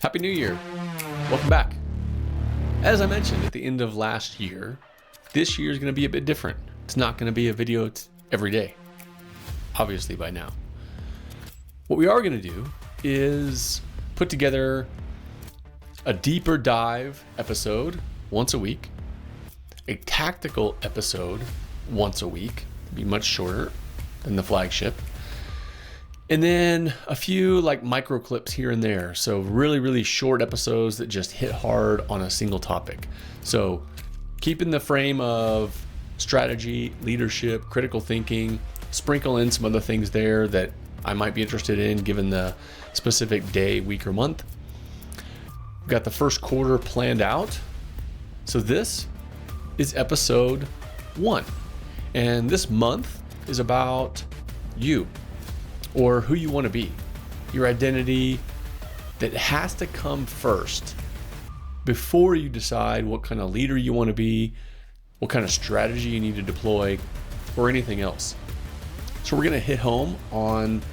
Happy New Year. Welcome back. As I mentioned at the end of last year, this year is going to be a bit different. It's not going to be a video every day, obviously by now. What we are going to do is put together a deeper dive episode once a week, a tactical episode once a week, be much shorter than the flagship, and then a few like micro clips here and there. So really short episodes that just hit hard on a single topic. So keeping the frame of strategy, leadership, critical thinking, sprinkle in some other things there that I might be interested in given the specific day, week, or month. We've got the first quarter planned out. So this is episode 1. And this month is about you, or who you want to be, your identity that has to come first before you decide what kind of leader you want to be, what kind of strategy you need to deploy, or anything else. So we're going to hit home on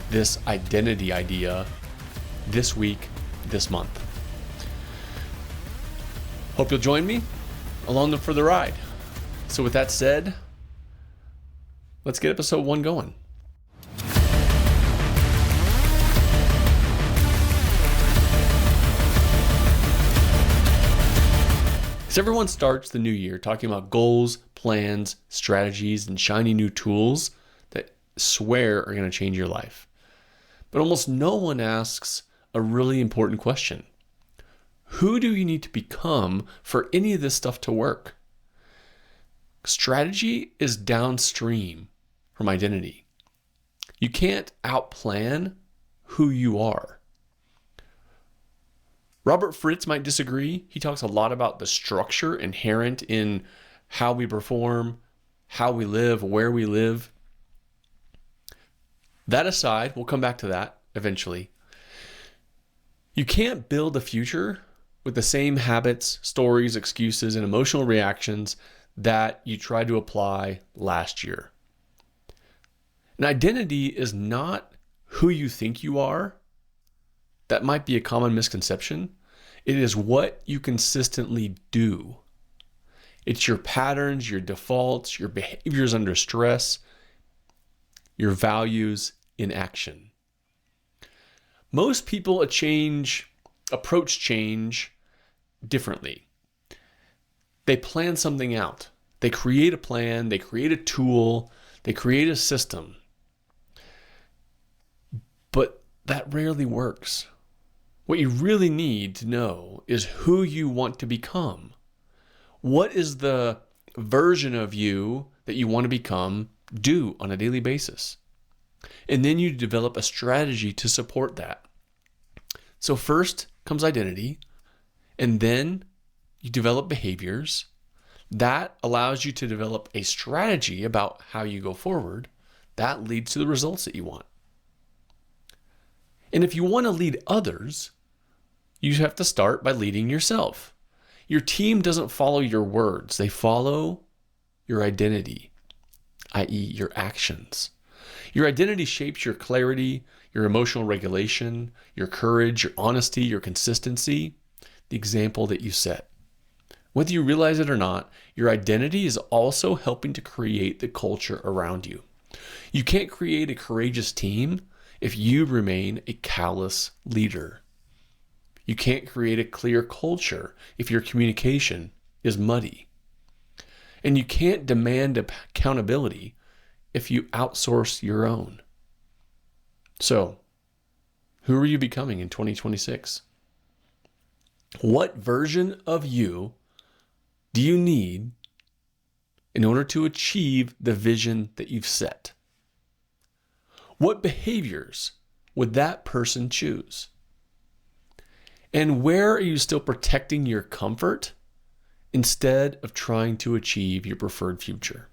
this identity idea this week, this month. Hope you'll join me along for the ride. So with that said, let's get episode 1 going. So everyone starts the new year talking about goals, plans, strategies, and shiny new tools that swear are going to change your life. But almost no one asks a really important question. Who do you need to become for any of this stuff to work? Strategy is downstream from identity. You can't outplan who you are. Robert Fritz might disagree. He talks a lot about the structure inherent in how we perform, how we live, where we live. That aside, we'll come back to that eventually. You can't build a future with the same habits, stories, excuses, and emotional reactions that you tried to apply last year. An identity is not who you think you are. That might be a common misconception. It is what you consistently do. It's your patterns, your defaults, your behaviors under stress, your values in action. Most people approach change differently. They plan something out. They create a plan, they create a tool, they create a system. But that rarely works. What you really need to know is who you want to become. What is the version of you that you want to become do on a daily basis? And then you develop a strategy to support that. So first comes identity, and then you develop behaviors. That allows you to develop a strategy about how you go forward. That leads to the results that you want. And if you want to lead others, you have to start by leading yourself. Your team doesn't follow your words. They follow your identity, i.e. your actions. Your identity shapes your clarity, your emotional regulation, your courage, your honesty, your consistency, the example that you set. Whether you realize it or not, your identity is also helping to create the culture around you. You can't create a courageous team if you remain a callous leader. You can't create a clear culture if your communication is muddy. And you can't demand accountability if you outsource your own. So, who are you becoming in 2026? What version of you do you need in order to achieve the vision that you've set? What behaviors would that person choose? And where are you still protecting your comfort instead of trying to achieve your preferred future?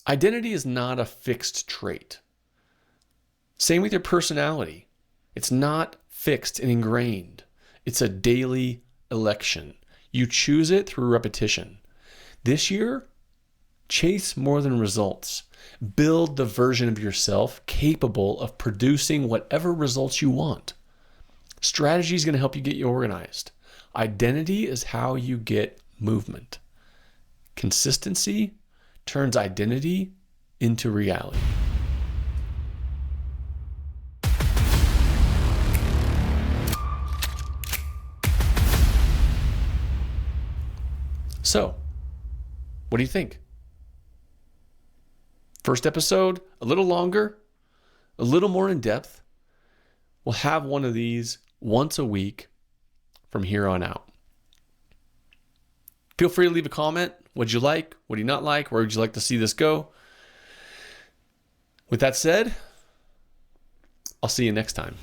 Identity is not a fixed trait. Same with your personality. It's not fixed and ingrained. It's a daily election. You choose it through repetition. This year, chase more than results. Build the version of yourself capable of producing whatever results you want. Strategy is going to help you get you organized. Identity is how you get movement. Consistency turns identity into reality. So, what do you think? First episode, a little longer, a little more in depth. We'll have one of these once a week from here on out. Feel free to leave a comment. What'd you like? What do you not like? Where would you like to see this go? With that said, I'll see you next time.